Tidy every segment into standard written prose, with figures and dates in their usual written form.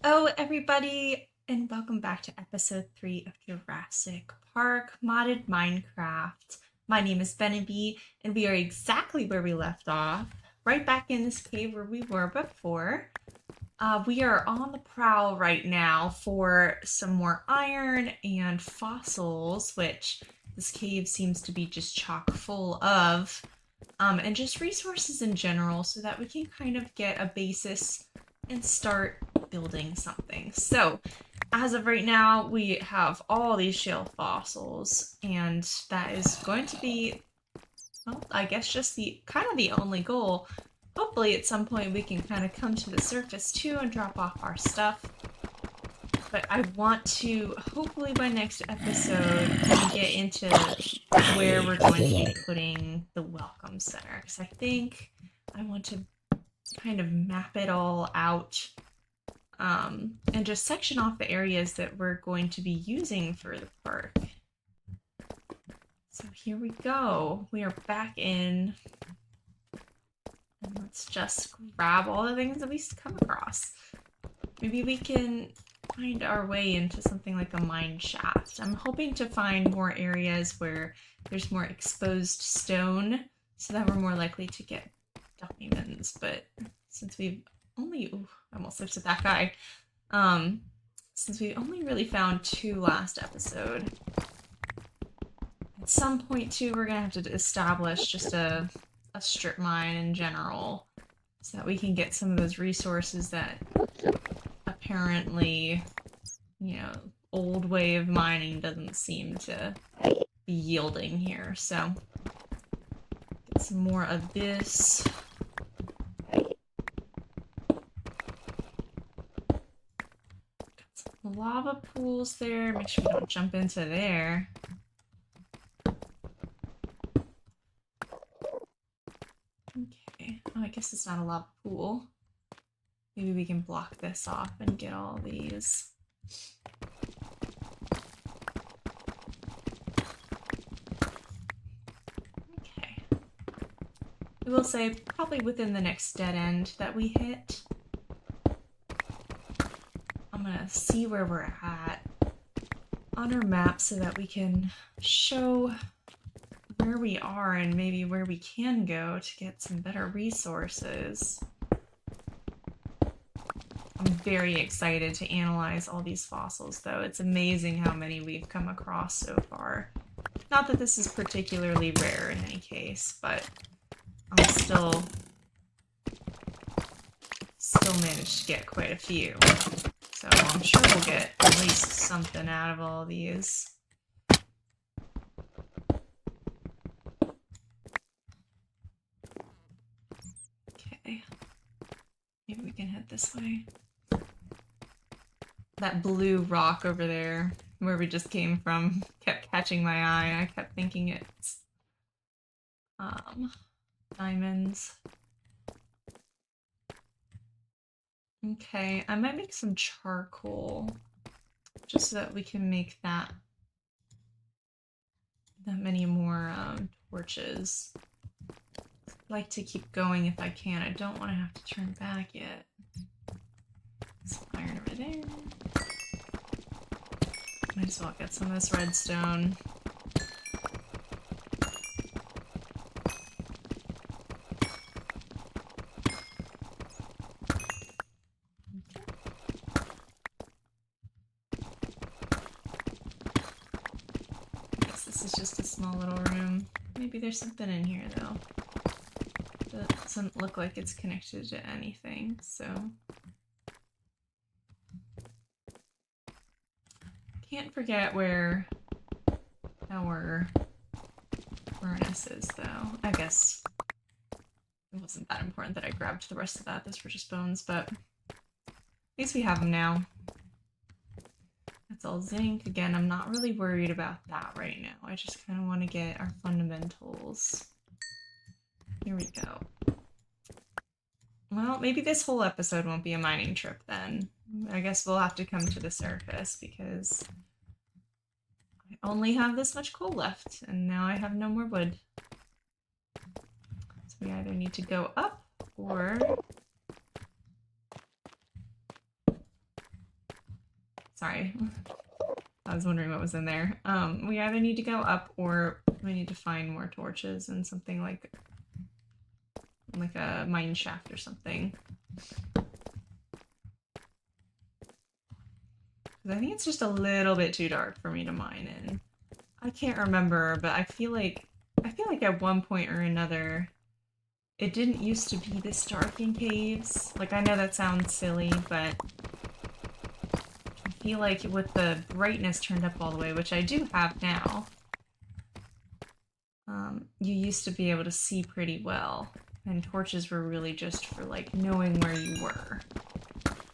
Hello, everybody, and welcome back to episode 3 of Jurassic Park Modded Minecraft. My name is Beneby, and we are exactly where we left off, right back in this cave where we were before. We are on the prowl right now for some more iron and fossils, which this cave seems to be just chock full of, and just resources in general so that we can kind of get a basis and start building something. So, as of right now, we have all these shale fossils, and that is going to be, well, I guess just the kind of the only goal. Hopefully, at some point, we can kind of come to the surface too and drop off our stuff. But I want to, hopefully by next episode, get into where we're going to be putting the Welcome Center. Because I think I want to kind of map it all out and just section off the areas that we're going to be using for the park. So here we go. We are back in. And let's just grab all the things that we come across. Maybe we can find our way into something like a mine shaft. I'm hoping to find more areas where there's more exposed stone so that we're more likely to get diamonds. But since we've only, ooh, I almost looked at that guy. Since we only really found 2 last episode, at some point too, we're gonna have to establish just a strip mine in general so that we can get some of those resources that apparently, old way of mining doesn't seem to be yielding here. So, get some more of this. Lava pools there. Make sure we don't jump into there. Okay. Oh, I guess it's not a lava pool. Maybe we can block this off and get all these. Okay. I will say probably within the next dead end that we hit. I'm gonna see where we're at on our map so that we can show where we are and maybe where we can go to get some better resources. I'm very excited to analyze all these fossils, though. It's amazing how many we've come across so far. Not that this is particularly rare in any case, but I'll still manage to get quite a few. So I'm sure we'll get at least something out of all these. Okay. Maybe we can head this way. That blue rock over there, where we just came from, kept catching my eye. I kept thinking it's diamonds. Okay, I might make some charcoal just so that we can make that many more torches. I'd like to keep going if I can. I don't want to have to turn back yet. Some iron over there. Might as well get some of this redstone. This is just a small little room. Maybe there's something in here though. It doesn't look like it's connected to anything, so. Can't forget where our furnace is though. I guess it wasn't that important that I grabbed the rest of that. Those were just bones, but at least we have them now. That's all zinc. Again, I'm not really worried about that right now. I just kind of want to get our fundamentals. Here we go. Well, maybe this whole episode won't be a mining trip then. I guess we'll have to come to the surface because I only have this much coal left and now I have no more wood. So we either need to go up or Sorry. I was wondering what was in there. We either need to go up or we need to find more torches and something like a mine shaft or something. I think it's just a little bit too dark for me to mine in. I can't remember, but I feel like at one point or another it didn't used to be this dark in caves. Like, I know that sounds silly, but I feel like with the brightness turned up all the way, which I do have now, you used to be able to see pretty well. And torches were really just for, like, knowing where you were.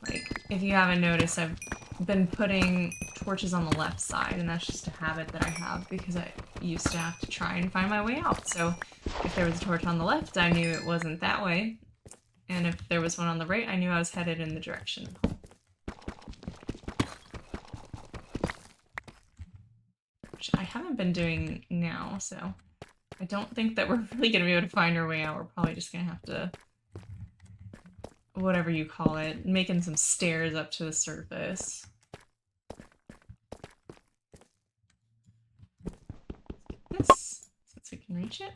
Like, if you haven't noticed, I've been putting torches on the left side, and that's just a habit that I have because I used to have to try and find my way out. So if there was a torch on the left, I knew it wasn't that way. And if there was one on the right, I knew I was headed in the direction. Which I haven't been doing now, so I don't think that we're really going to be able to find our way out. We're probably just going to have to, whatever you call it, making some stairs up to the surface. This, since we can reach it.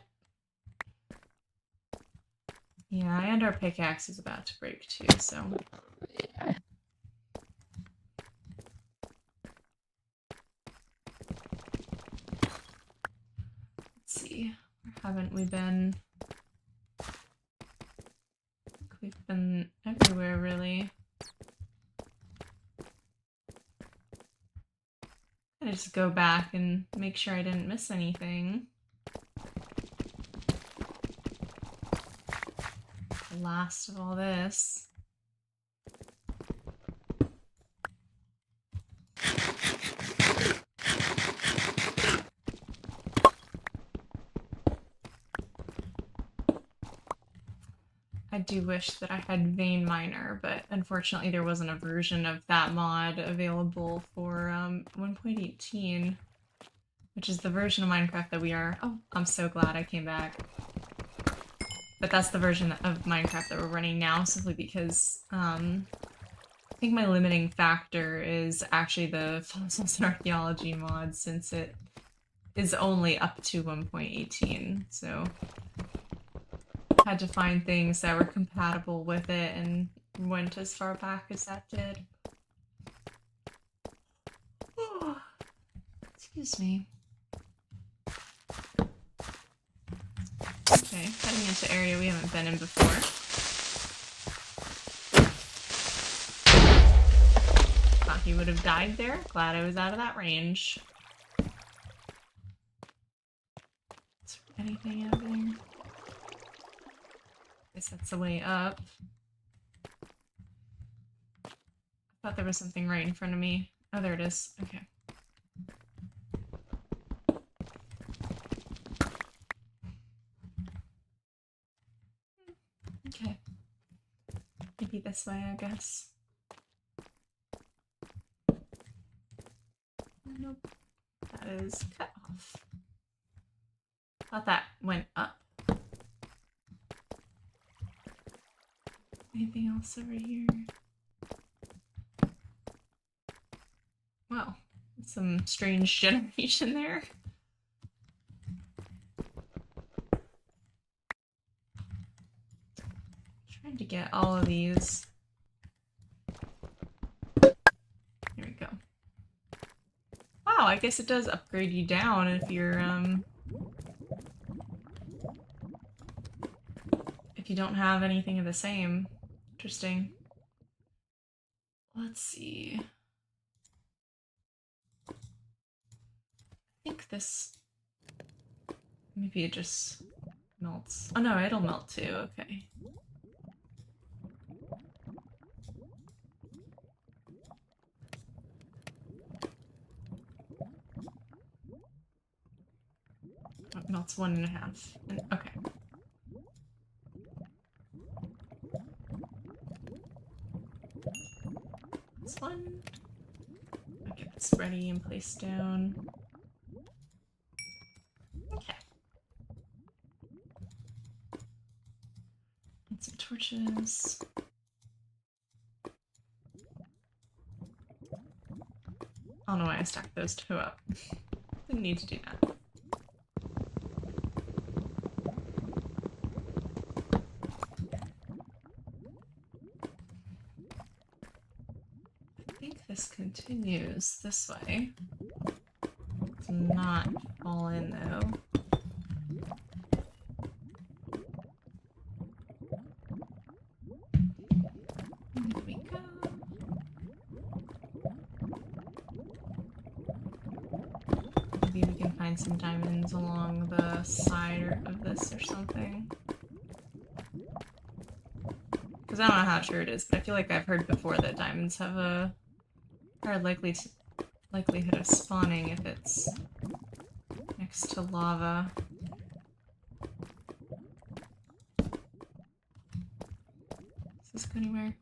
Yeah, and our pickaxe is about to break too, so. Let's see, where haven't we been? I think we've been everywhere, really. I just go back and make sure I didn't miss anything. The last of all this. I do wish that I had Vein Miner, but unfortunately there wasn't a version of that mod available for 1.18, which is the version of Minecraft that we are... Oh, I'm so glad I came back. But that's the version of Minecraft that we're running now, simply because I think my limiting factor is actually the Fossils and Archeology mod, since it is only up to 1.18, so had to find things that were compatible with it and went as far back as that did. Oh, excuse me. Okay, heading into area we haven't been in before. Thought he would have died there. Glad I was out of that range. Is there anything over there? Guess that's the way up. I thought there was something right in front of me. Oh, there it is. Okay. Okay. Maybe this way, I guess. Nope. That is cut off. Thought that went up. Anything else over here? Wow, some strange generation there. Trying to get all of these. Here we go. Wow, I guess it does upgrade you down if you're, if you don't have anything of the same. Interesting. Let's see. I think this... Maybe it just melts. Oh no, it'll melt too, okay. Oh, it melts 1.5. And, okay. This one. I'll get this ready and placed down. Okay. And some torches. don't know why I stacked those two up. Didn't need to do that. I think this continues this way. It's not fall in though. There we go. Maybe we can find some diamonds along the side of this or something. Because I don't know how true it is, but I feel like I've heard before that diamonds have a higher likelihood of spawning if it's next to lava. Does this go anywhere?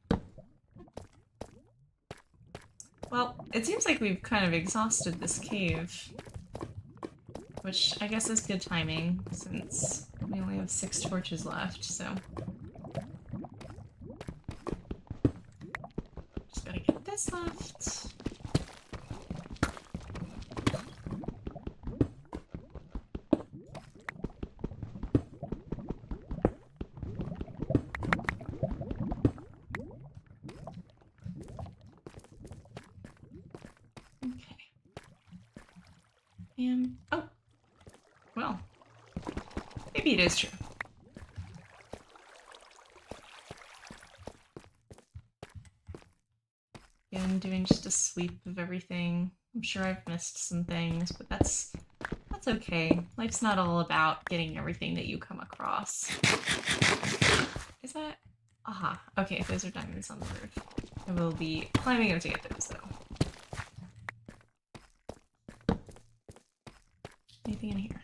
Well, it seems like we've kind of exhausted this cave, which I guess is good timing since we only have 6 torches left, so. Just gotta get this left. Oh, well, maybe it is true. Yeah, I'm doing just a sweep of everything. I'm sure I've missed some things, but that's okay. Life's not all about getting everything that you come across. Is that? Aha. Okay, those are diamonds on the roof. I will be climbing up to get those, though. Anything in here?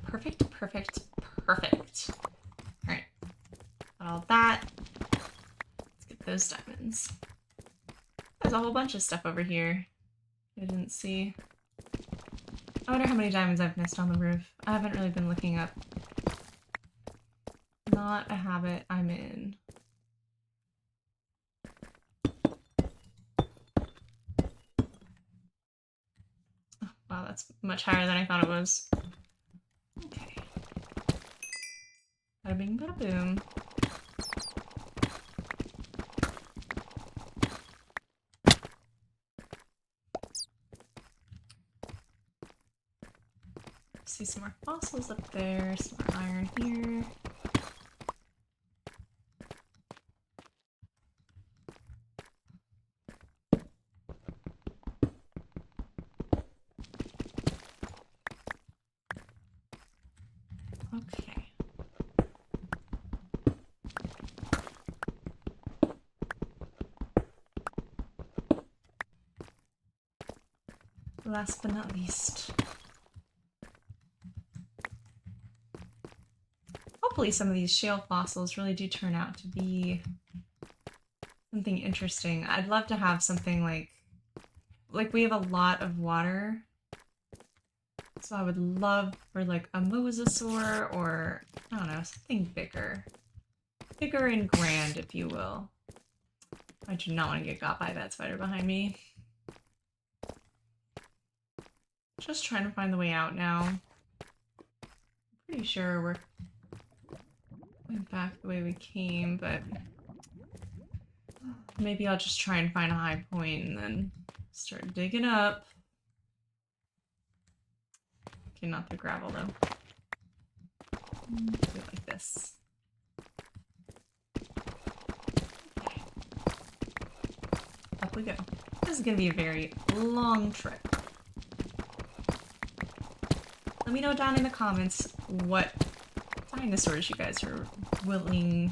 Perfect, perfect, perfect. Alright. Got all that. Let's get those diamonds. There's a whole bunch of stuff over here I didn't see. I wonder how many diamonds I've missed on the roof. I haven't really been looking up. Not a habit I'm in. Oh, wow, that's much higher than I thought it was. Okay. Bada bing, bada boom. See some more fossils up there, some more iron here. Okay. Last but not least. Hopefully some of these shale fossils really do turn out to be something interesting. I'd love to have something like we have a lot of water. So I would love for like a mosasaur or, I don't know, something bigger. Bigger and grand, if you will. I do not want to get got by that spider behind me. Just trying to find the way out now. I'm pretty sure we're going back the way we came, but maybe I'll just try and find a high point and then start digging up. Okay, not the gravel though. Do it like this. Okay. Up we go. This is gonna be a very long trip. Let me know down in the comments what dinosaurs you guys are willing,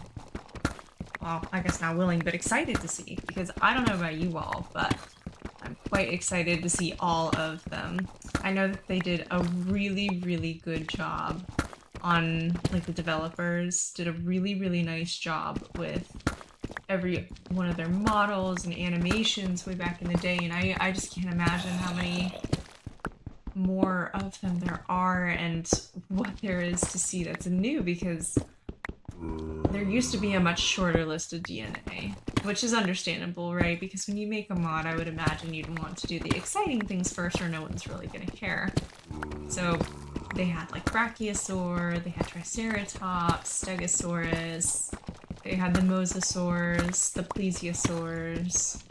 well, I guess not willing, but excited to see, because I don't know about you all, but I'm quite excited to see all of them. I know that they did a really, really good job on, like, the developers did a really, really nice job with every one of their models and animations way back in the day, and I just can't imagine more of them there are and what there is to see that's new, because there used to be a much shorter list of DNA, which is understandable, right? Because when you make a mod, I would imagine you'd want to do the exciting things first or no one's really gonna care. So they had like Brachiosaur, they had Triceratops, Stegosaurus, they had the Mosasaurs, the Plesiosaurs,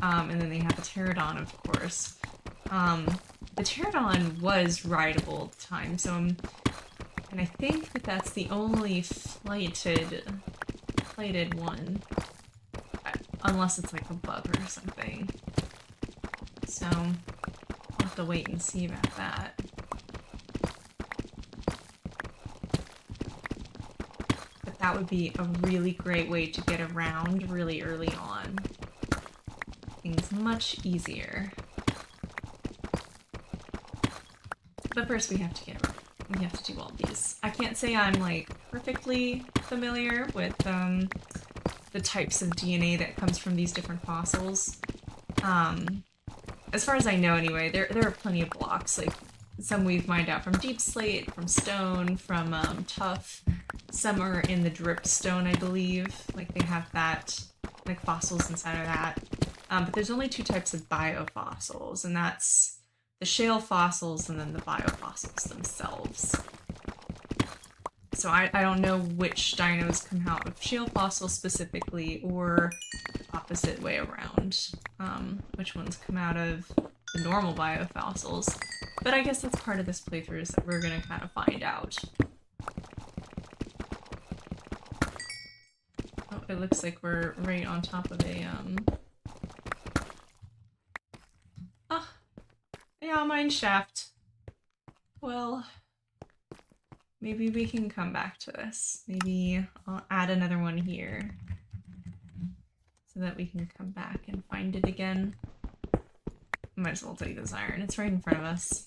and then they had the Pterodon, of course. The Pterodon was rideable at the time, so and I think that that's the only flighted one, unless it's like a bug or something. So I'll have to wait and see about that. But that would be a really great way to get around really early on. Things much easier. But first we have to do all these. I can't say I'm like perfectly familiar with the types of DNA that comes from these different fossils. As far as I know anyway, there are plenty of blocks. Like some we've mined out from deep slate, from stone, from tuff. Some are in the dripstone, I believe. Like they have that, like fossils inside of that. But there's only two types of biofossils, and that's the shale fossils and then the biofossils themselves. So I don't know which dinos come out of shale fossils specifically, or opposite way around. Which ones come out of the normal biofossils. But I guess that's part of this playthrough, is that we're gonna kind of find out. Oh, it looks like we're right on top of a, yeah, mine shaft. Well, maybe we can come back to this. Maybe I'll add another one here so that we can come back and find it again. Might as well take this iron. It's right in front of us.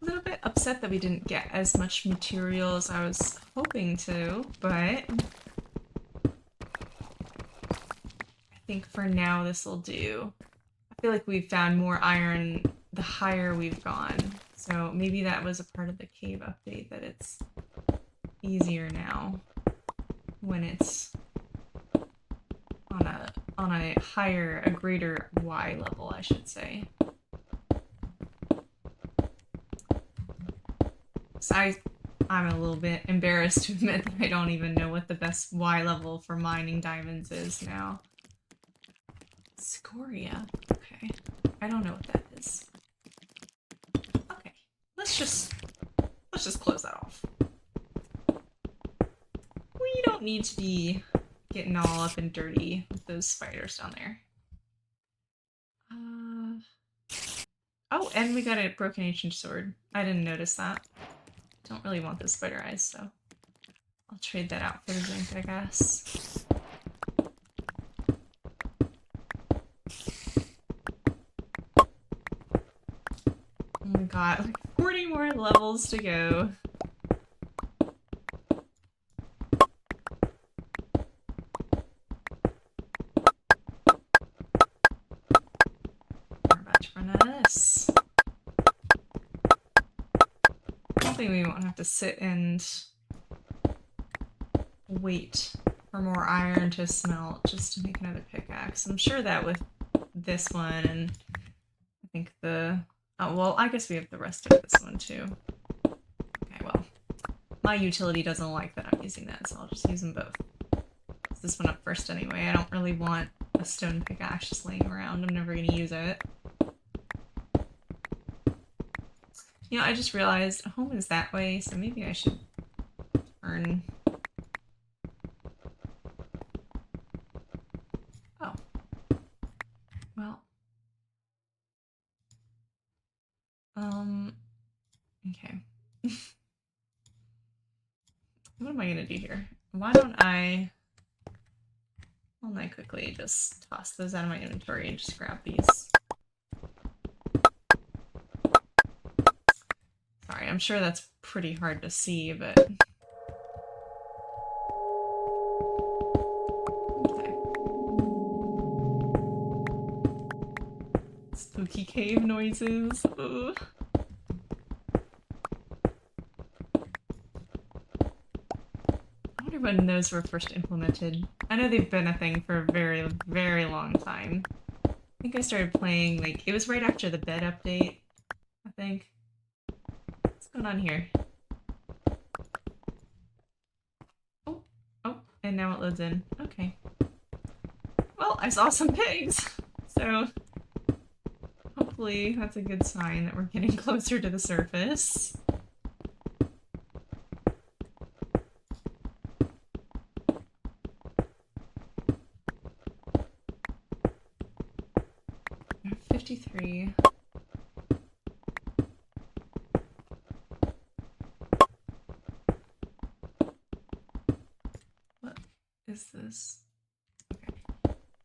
A little bit upset that we didn't get as much material as I was hoping to, but I think for now this will do. I feel like we've found more iron the higher we've gone, so maybe that was a part of the cave update, that it's easier now when it's on a higher, a greater Y level, I should say. So I'm a little bit embarrassed to admit that I don't even know what the best Y level for mining diamonds is now. Scoria. Okay. I don't know what that is. Okay. Let's just close that off. We don't need to be getting all up and dirty with those spiders down there. Oh, and we got a broken ancient sword. I didn't notice that. Don't really want those spider eyes, so I'll trade that out for the zinc, I guess. Oh my god, like 40 more levels to go. We're about to run out of this. Hopefully we won't have to sit and wait for more iron to smelt just to make another pickaxe. I'm sure that with this one, and I think the... Oh, well, I guess we have the rest of this one too. Okay, well, my utility doesn't like that I'm using that, so I'll just use them both. Put this one up first anyway. I don't really want a stone pickaxe just laying around. I'm never gonna use it. You know, I just realized home is that way, so maybe I should turn... Oh. Well. Okay. What am I gonna do here? Why don't I quickly just toss those out of my inventory and just grab these? Sorry, I'm sure that's pretty hard to see, but Spooky cave noises. Ooh. I wonder when those were first implemented. I know they've been a thing for a very, very long time. I think I started playing, like, it was right after the bed update, I think. What's going on here? Oh, oh, and now it loads in. Okay. Well, I saw some pigs, so hopefully that's a good sign that we're getting closer to the surface. I have 53. What is this?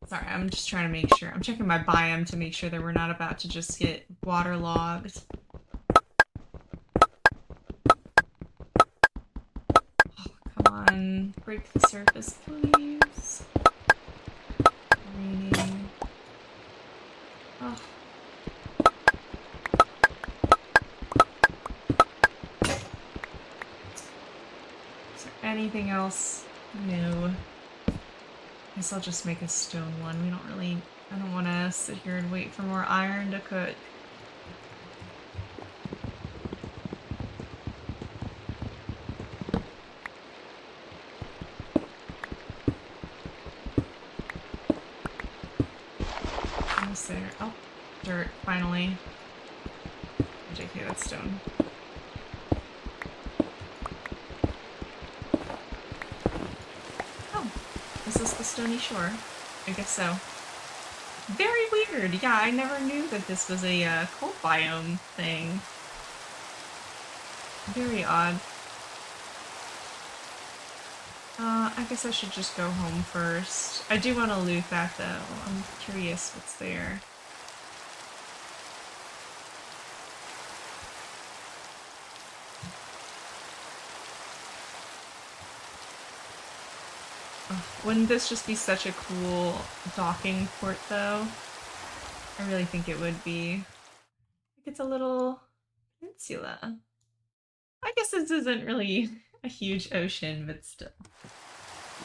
Sorry, I'm just trying to make sure. I'm checking my biome to make sure that we're not about to just get waterlogged. Oh, come on. Break the surface, please. Raining. Oh. Is there anything else? No. Guess I'll just make a stone one. I don't want to sit here and wait for more iron to cook. Almost there. Oh, dirt, finally. JK, that's stone. Oh, is this the stony shore? I guess so. Very weird. Yeah, I never knew that this was a cold biome thing. Very odd. I guess I should just go home first. I do want to loot that though. I'm curious what's there. Wouldn't this just be such a cool docking port though? I really think it would be. Like it's a little peninsula. I guess this isn't really a huge ocean, but still.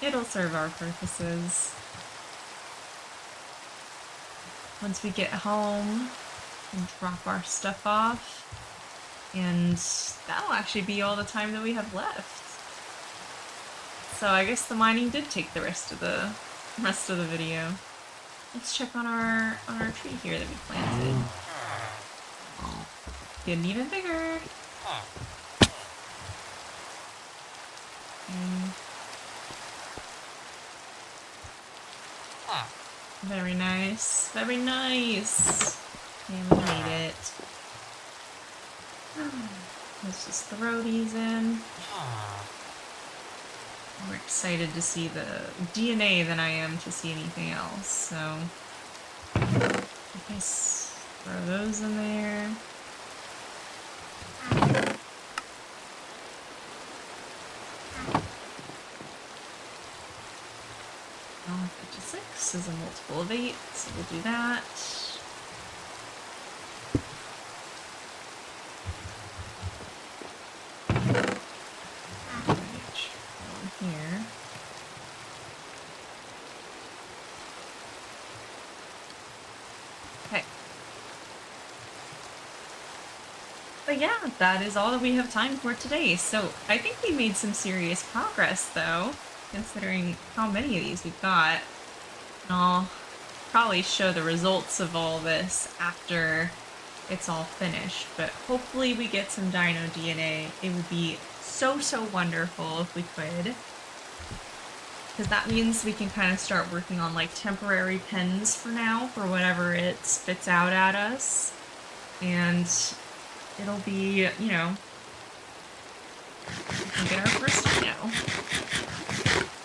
It'll serve our purposes. Once we get home, we can drop our stuff off. And that'll actually be all the time that we have left. So I guess the mining did take the rest of the video. Let's check on our tree here that we planted. Getting even bigger. Very nice. Very nice. And we made it. Let's just throw these in. I'm more excited to see the DNA than I am to see anything else, so I guess throw those in there. 56 is a multiple of 8, so we'll do that. Here. Okay. But yeah, that is all that we have time for today. So I think we made some serious progress though, considering how many of these we've got. And I'll probably show the results of all this after it's all finished, but hopefully we get some dino DNA. It would be so wonderful if we could, because that means we can kind of start working on like temporary pens for now for whatever it spits out at us, and it'll be, you know, we can get our first dino.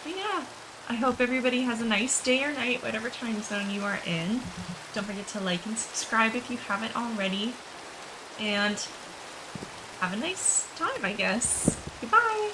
But yeah, I hope everybody has a nice day or night, whatever time zone you are in. Don't forget to like and subscribe if you haven't already, and have a nice time, I guess. Goodbye!